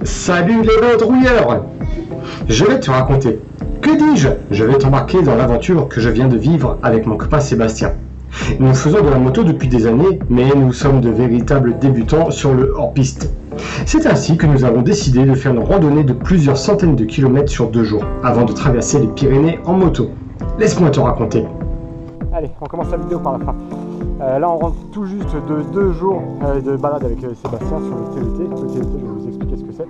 Salut les vadrouilleurs! Je vais te raconter. Que dis-je? Je vais t'embarquer dans l'aventure que je viens de vivre avec mon copain Sébastien. Nous faisons de la moto depuis des années, mais nous sommes de véritables débutants sur le hors-piste. C'est ainsi que nous avons décidé de faire une randonnée de plusieurs centaines de kilomètres sur 2 jours, avant de traverser les Pyrénées en moto. Laisse-moi te raconter. Allez, on commence la vidéo par la fin. Là, on rentre tout juste de 2 jours de balade avec Sébastien sur le TET. Le TET, je vais vous expliquer ce que c'est.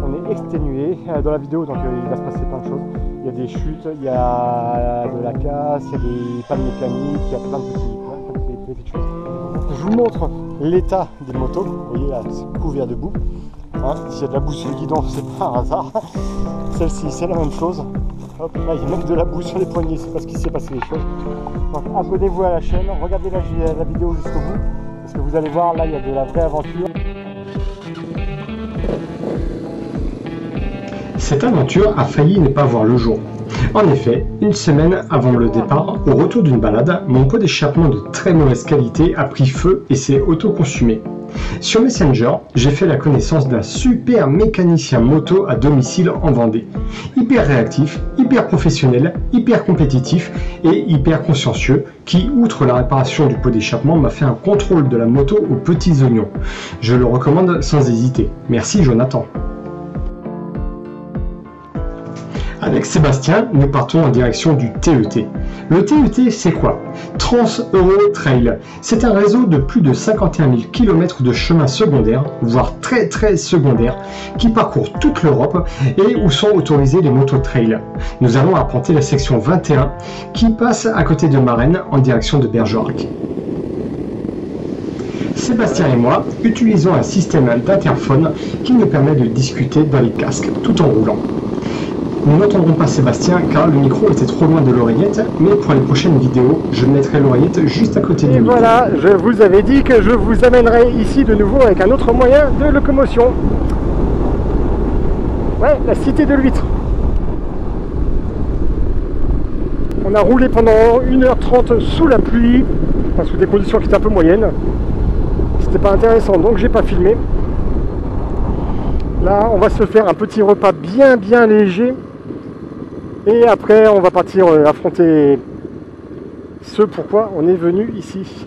On est exténué dans la vidéo, donc il va se passer plein de choses. Il y a des chutes, il y a de la casse, il y a des pannes mécaniques, il y a plein de petites choses. Je vous montre l'état des motos. Vous voyez là, c'est couvert de boue. Hein, s'il y a de la boue sur le guidon, c'est pas un hasard. Celle-ci, c'est la même chose. Hop, là, il y a même de la boue sur les poignets, c'est parce qu'il s'est passé des choses. Donc abonnez-vous à la chaîne, regardez la vidéo jusqu'au bout, parce que vous allez voir, là, il y a de la vraie aventure. Cette aventure a failli ne pas voir le jour. En effet, une semaine avant le départ, au retour d'une balade, mon pot d'échappement de très mauvaise qualité a pris feu et s'est auto-consumé. Sur Messenger, j'ai fait la connaissance d'un super mécanicien moto à domicile en Vendée. Hyper réactif, hyper professionnel, hyper compétitif et hyper consciencieux qui, outre la réparation du pot d'échappement, m'a fait un contrôle de la moto aux petits oignons. Je le recommande sans hésiter. Merci Jonathan. Avec Sébastien, nous partons en direction du TET. Le TET, c'est quoi? Trans-Euro Trail. C'est un réseau de plus de 51 000 km de chemins secondaires, voire très secondaires, qui parcourt toute l'Europe et où sont autorisés les moto-trails. Nous allons arpenter la section 21 qui passe à côté de Marennes en direction de Bergerac. Sébastien et moi utilisons un système d'interphone qui nous permet de discuter dans les casques tout en roulant. Nous n'entendrons pas Sébastien car le micro était trop loin de l'oreillette, mais pour les prochaines vidéos, je mettrai l'oreillette juste à côté du micro. Et voilà, je vous avais dit que je vous amènerai ici de nouveau avec un autre moyen de locomotion. Ouais, la cité de l'huître. On a roulé pendant 1h30 sous la pluie, enfin, sous des conditions qui étaient un peu moyennes. C'était pas intéressant, donc j'ai pas filmé. Là, on va se faire un petit repas bien léger. Et après, on va partir affronter ce pourquoi on est venu ici.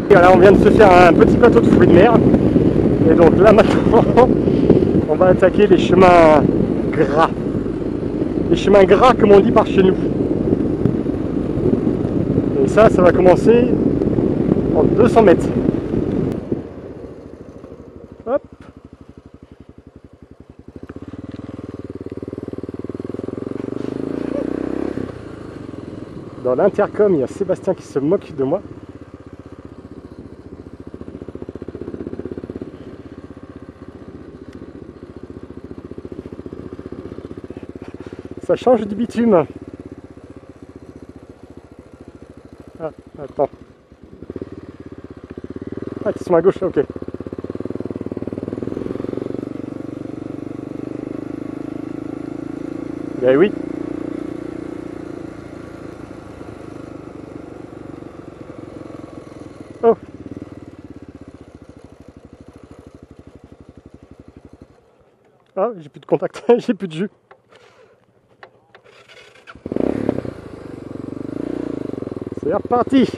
Et voilà, on vient de se faire un petit plateau de fruits de mer. Et donc là, maintenant, on va attaquer les chemins gras. Les chemins gras, comme on dit par chez nous. Et ça va commencer en 200 mètres. Hop. Dans l'intercom, il y a Sébastien qui se moque de moi. Ça change du bitume. Ah, attends. Ah, tu sont à gauche, ok. Ben oui. Oh. Ah, j'ai plus de contact, j'ai plus de jus. C'est reparti.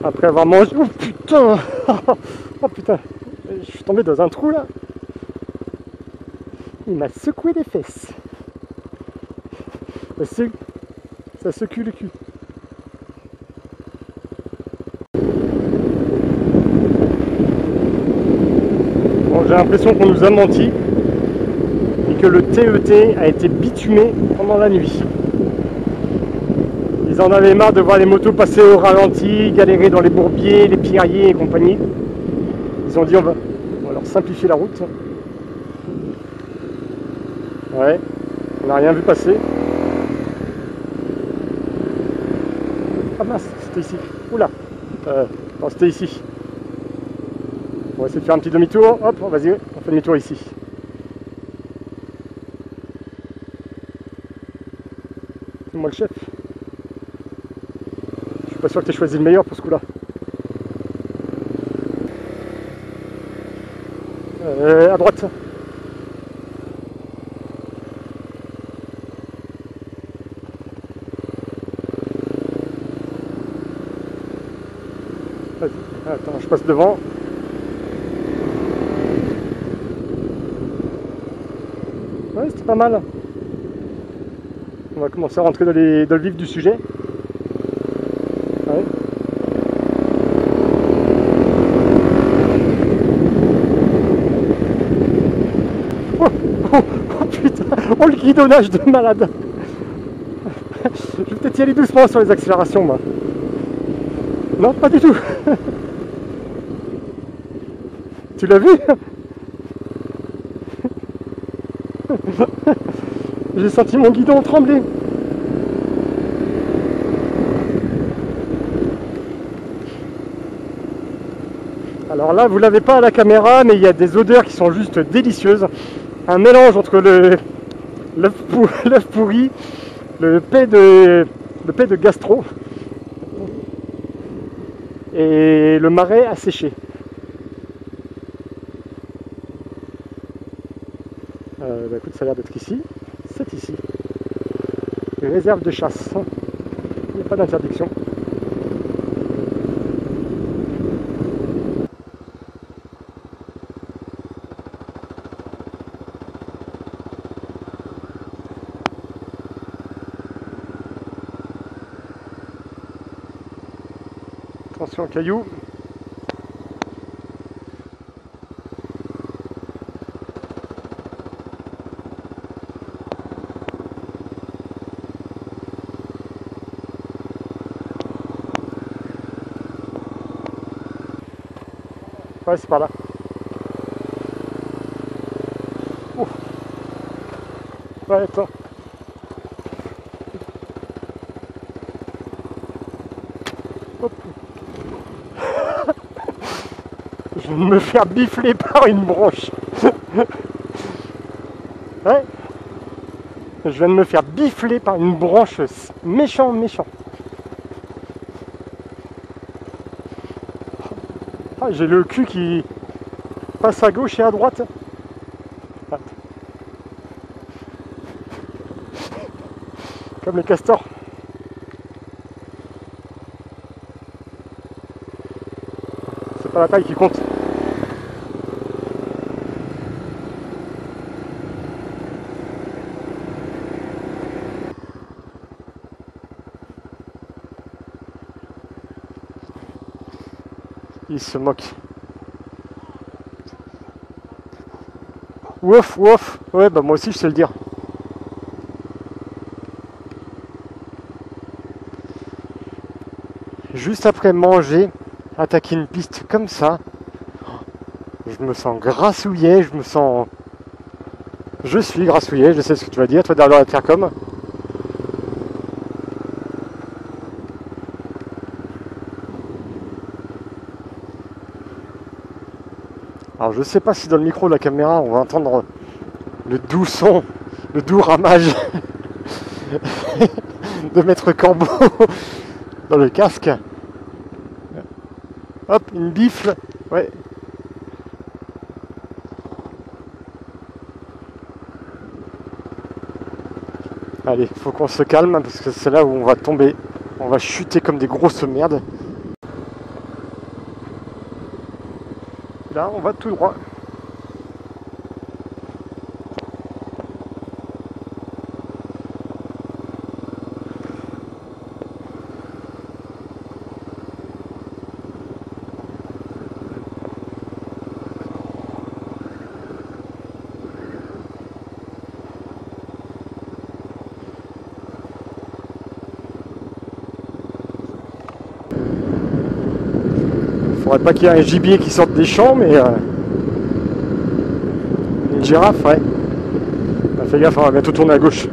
Après avoir mangé... Oh putain. Oh putain. Je suis tombé dans un trou là. Il m'a secoué les fesses. Ça secoue le cul. Bon, j'ai l'impression qu'on nous a menti et que le TET a été bitumé pendant la nuit. Ils en avaient marre de voir les motos passer au ralenti, galérer dans les bourbiers, les pierriers et compagnie. Ils ont dit on va leur simplifier la route. Ouais, on n'a rien vu passer. Ah mince, c'était ici. Oula, non, c'était ici. On va essayer de faire un petit demi-tour. Hop, vas-y, on fait demi-tour ici. C'est moi le chef. Je suis pas sûr que tu aies choisi le meilleur pour ce coup-là. À droite. Vas-y, attends, je passe devant. Ouais, c'était pas mal. On va commencer à rentrer dans le vif du sujet. Ouais. Oh putain, oh le guidonnage de malade. Je vais peut-être y aller doucement sur les accélérations, moi. Non, pas du tout. Tu l'as vu? J'ai senti mon guidon trembler. Alors là, vous l'avez pas à la caméra, mais il y a des odeurs qui sont juste délicieuses. Un mélange entre l'œuf pourri, le paix de gastro et le marais asséché. Bah écoute, ça a l'air d'être ici. C'est ici. Réserve de chasse. Il n'y a pas d'interdiction. Attention aux cailloux. Ouais, c'est par là. Ouf. Ouais, attends. Hop. Je vais me faire bifler par une branche. Ouais. Je viens de me faire bifler par une branche. Méchant, méchant. Ah, j'ai le cul qui passe à gauche et à droite. Ah. Comme les castors. C'est pas la taille qui compte. Il se moque. Ouf, ouf. Ouais, bah moi aussi je sais le dire. Juste après manger, attaquer une piste comme ça, je me sens grassouillet, je suis grassouillet, je sais ce que tu vas dire, toi derrière la faire comme. Alors je sais pas si dans le micro de la caméra on va entendre le doux son, le doux ramage de Maître Corbeau dans le casque. Hop, une bifle, ouais. Allez, faut qu'on se calme parce que c'est là où on va tomber. On va chuter comme des grosses merdes. Là, on va tout droit. Faudrait pas qu'il y ait un gibier qui sorte des champs, mais une girafe, ouais. Bah, fais gaffe, on va bientôt tourner à gauche.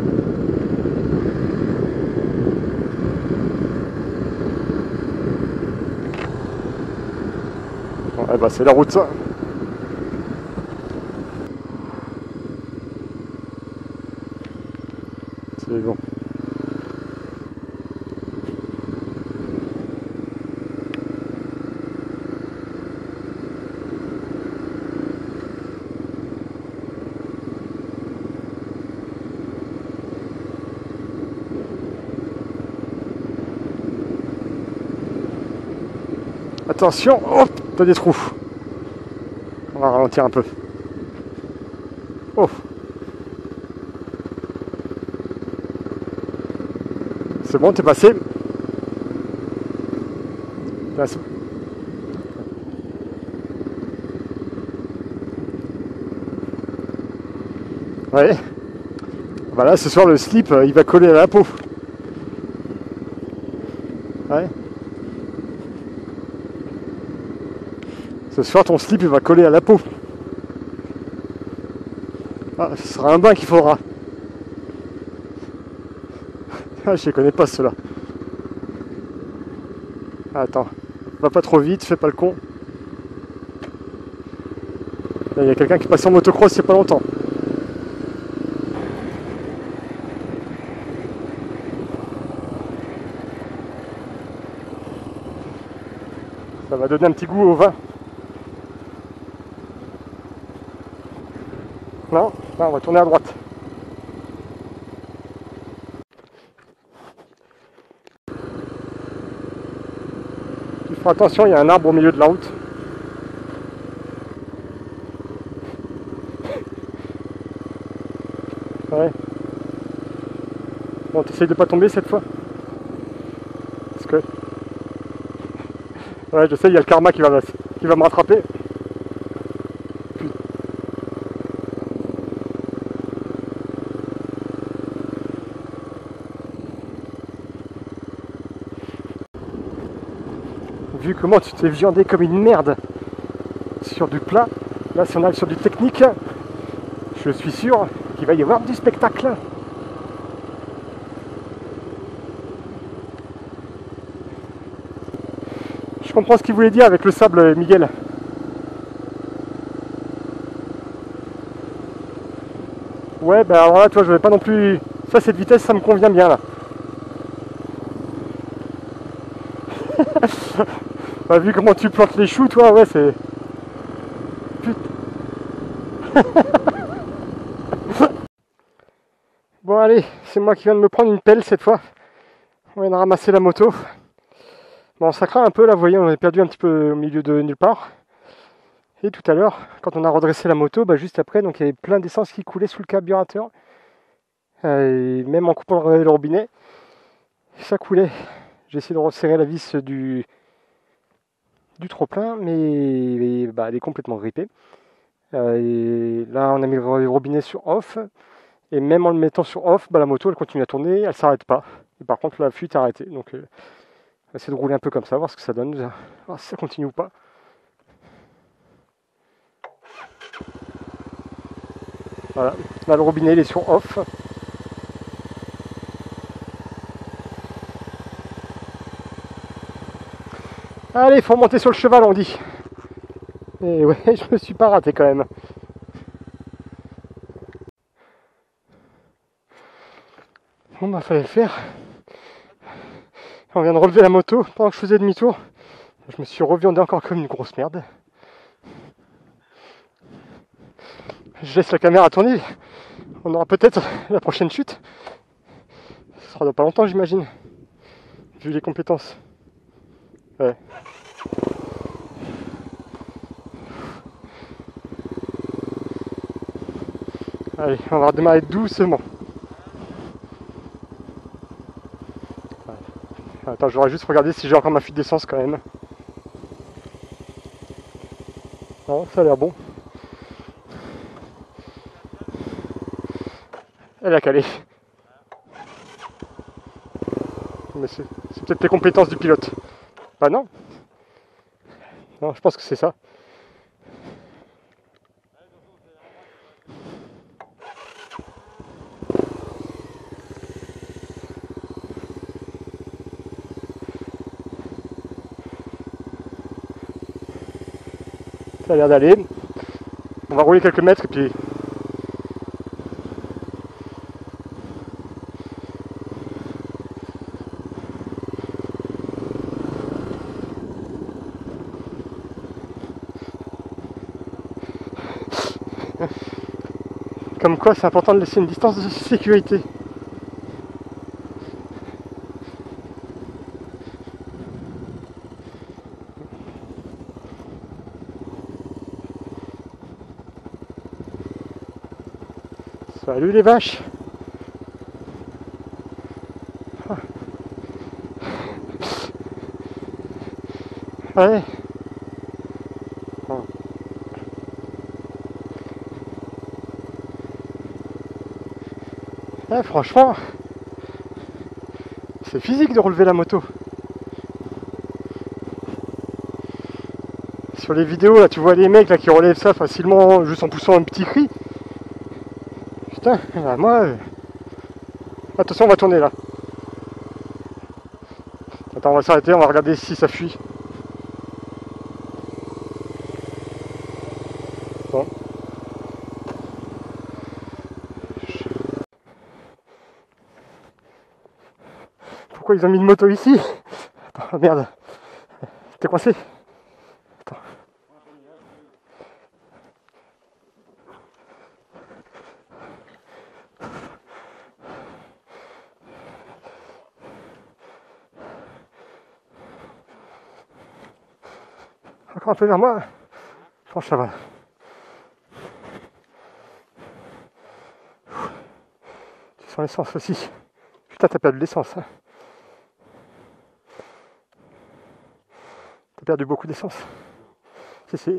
Bon, bah c'est la route ça. C'est bon. Attention, hop, t'as des trous. On va ralentir un peu. Oh. C'est bon, t'es passé. Là, ouais. Voilà, ce soir le slip, il va coller à la peau. Ouais. Ce soir, ton slip il va coller à la peau. Ah, ce sera un bain qu'il faudra. Ah, je les connais pas ceux-là. Attends, va pas trop vite, fais pas le con. Il y a quelqu'un qui passe en motocross il y a pas longtemps. Ça va donner un petit goût au vin. Non, on va tourner à droite. Il faut attention, il y a un arbre au milieu de la route. Ouais. Bon, t'essayes de pas tomber cette fois. Parce que... Ouais, je sais, il y a le karma qui va me rattraper. Vu comment tu t'es viandé comme une merde sur du plat, là si on arrive sur du technique, je suis sûr qu'il va y avoir du spectacle. Je comprends ce qu'il voulait dire avec le sable, Miguel. Ouais, ben alors là, toi, je vais pas non plus... Ça, cette vitesse, ça me convient bien, là. Bah, vu comment tu plantes les choux, toi, ouais, c'est... Putain. Bon, allez, c'est moi qui viens de me prendre une pelle, cette fois. On vient de ramasser la moto. Bon, ça craint un peu, là, vous voyez, on est perdu un petit peu au milieu de nulle part. Et tout à l'heure, quand on a redressé la moto, bah, juste après, donc il y avait plein d'essence qui coulait sous le carburateur. Et même en coupant le robinet, ça coulait. J'ai essayé de resserrer la vis du trop-plein, mais bah, elle est complètement grippée. Et là, on a mis le robinet sur off. Et même en le mettant sur off, bah, la moto, elle continue à tourner, elle s'arrête pas. Et par contre, la fuite est arrêtée. Donc, on va essayer de rouler un peu comme ça, voir ce que ça donne, voir si ça continue ou pas. Voilà, là le robinet il est sur off. Allez, il faut monter sur le cheval, on dit. Et ouais, je me suis pas raté quand même. Bon bah fallait le faire. On vient de relever la moto pendant que je faisais demi-tour. Je me suis reviandé encore comme une grosse merde. Je laisse la caméra tourner. On aura peut-être la prochaine chute. Ce sera dans pas longtemps, j'imagine. Vu les compétences. Ouais. Allez, on va redémarrer doucement. Ouais. Attends, je voudrais juste regarder si j'ai encore ma fuite d'essence quand même. Non, ça a l'air bon. Elle a calé. Mais c'est peut-être les compétences du pilote. Bah non. Non, je pense que c'est ça. Ça a l'air d'aller. On va rouler quelques mètres et puis... Comme quoi c'est important de laisser une distance de sécurité. Salut les vaches. Ouais. Ouais, franchement, c'est physique de relever la moto. Sur les vidéos, là, tu vois les mecs là, qui relèvent ça facilement juste en poussant un petit cri. Putain, là, moi... Attention, on va tourner là. Attends, on va s'arrêter, on va regarder si ça fuit. Bon. Pourquoi ils ont mis une moto ici? Attends, merde. T'es coincé? Attends. Encore un peu vers moi. Je pense que ça va. Tu sens l'essence aussi. Putain, t'as perdu de l'essence. Hein. T'as perdu beaucoup d'essence. Si.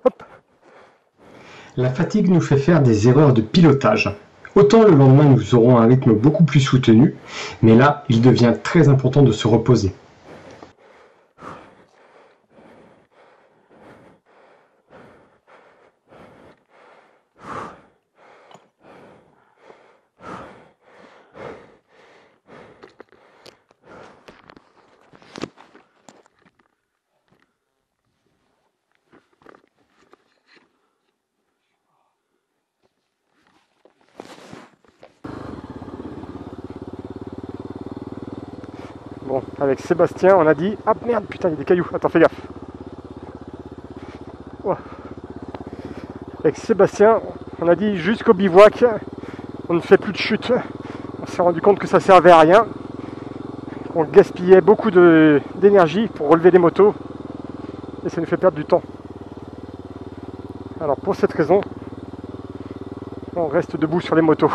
Hop. La fatigue nous fait faire des erreurs de pilotage. Autant le lendemain nous aurons un rythme beaucoup plus soutenu, mais là il devient très important de se reposer. Bon, avec Sébastien, on a dit... Ah merde, putain, il y a des cailloux. Attends, fais gaffe. Oh. Avec Sébastien, on a dit jusqu'au bivouac, on ne fait plus de chute. On s'est rendu compte que ça servait à rien. On gaspillait beaucoup d'énergie pour relever des motos. Et ça nous fait perdre du temps. Alors pour cette raison, on reste debout sur les motos.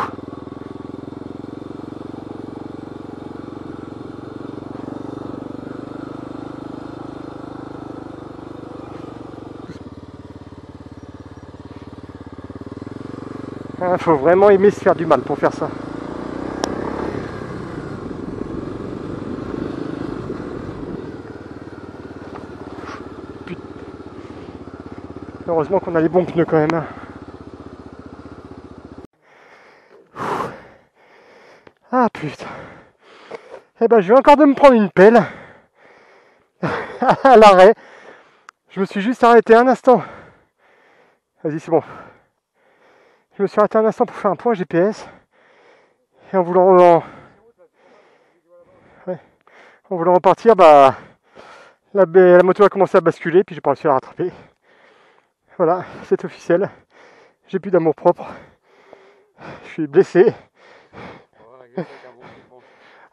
Il faut vraiment aimer se faire du mal pour faire ça. Putain. Heureusement qu'on a les bons pneus quand même. Ah putain. Eh ben je viens encore de me prendre une pelle. À l'arrêt. Je me suis juste arrêté un instant. Vas-y, c'est bon. Je me suis arrêté un instant pour faire un point GPS. Et en voulant repartir, bah la moto a commencé à basculer, puis j'ai pas réussi à la rattraper. Voilà, c'est officiel. J'ai plus d'amour propre. Je suis blessé.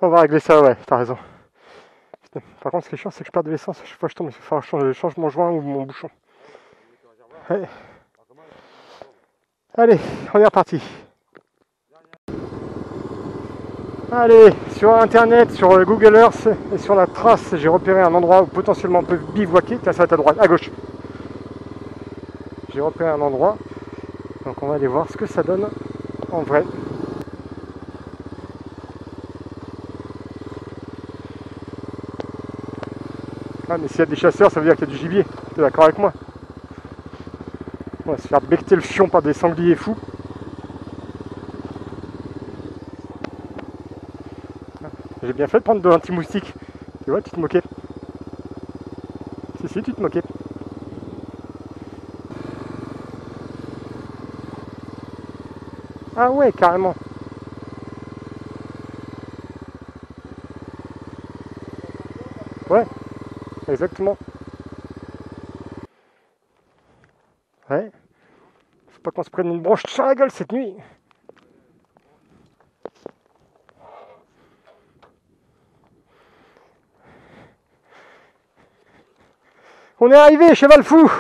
On va régler ça, ouais, t'as raison. Par contre, ce qui est chiant, c'est que je perds de l'essence. Chaque fois que je tombe, il faut falloir que je change mon joint ou mon bouchon. Ouais. Allez, on est reparti. Allez, sur internet, sur Google Earth et sur la trace, j'ai repéré un endroit où potentiellement on peut bivouaquer. Tiens, ça va être à droite, à gauche. J'ai repéré un endroit. Donc on va aller voir ce que ça donne en vrai. Ah, mais s'il y a des chasseurs, ça veut dire qu'il y a du gibier. T'es d'accord avec moi? On va se faire becter le fion par des sangliers fous. J'ai bien fait de prendre de l'anti-moustique. Tu vois, tu te moquais. Si, tu te moquais. Ah ouais, carrément. Ouais, exactement. Ouais. Faut pas qu'on se prenne une branche sur la gueule cette nuit. On est arrivé, cheval fou.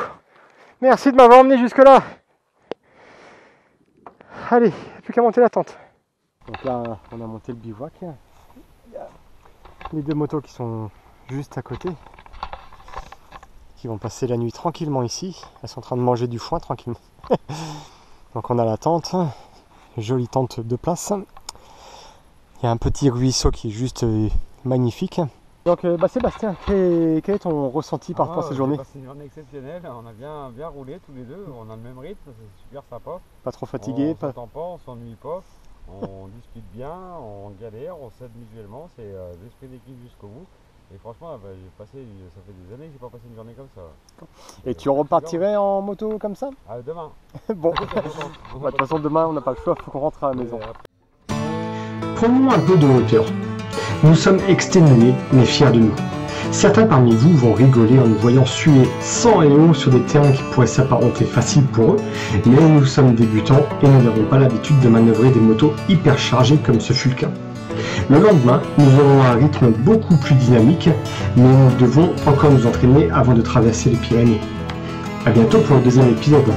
Merci de m'avoir emmené jusque là. Allez, plus qu'à monter la tente. Donc là, on a monté le bivouac. Il y a les deux motos qui sont juste à côté, qui vont passer la nuit tranquillement ici. Elles sont en train de manger du foin tranquillement. Donc on a la tente, jolie tente de place. Il y a un petit ruisseau qui est juste magnifique. Donc Sébastien, quel est ton ressenti par rapport à cette journée? C'est une journée exceptionnelle, on a bien roulé tous les deux, on a le même rythme, c'est super sympa. Pas trop fatigué? On s'entend pas, on s'ennuie pas, on discute bien, on galère, on s'aide mutuellement, c'est l'esprit d'équipe jusqu'au bout. Et franchement, ça fait des années que j'ai pas passé une journée comme ça. Et tu repartirais en moto comme ça? Demain. Bon, de toute façon demain on n'a pas le choix, il faut qu'on rentre à la maison. Prenons un peu de hauteur. Nous sommes exténués, mais fiers de nous. Certains parmi vous vont rigoler en nous voyant suer sang et eau sur des terrains qui pourraient s'apparenter faciles pour eux, mais nous sommes débutants et nous n'avons pas l'habitude de manœuvrer des motos hyper chargées comme ce fut le cas. Le lendemain, nous aurons un rythme beaucoup plus dynamique, mais nous devons encore nous entraîner avant de traverser les Pyrénées. A bientôt pour le deuxième épisode.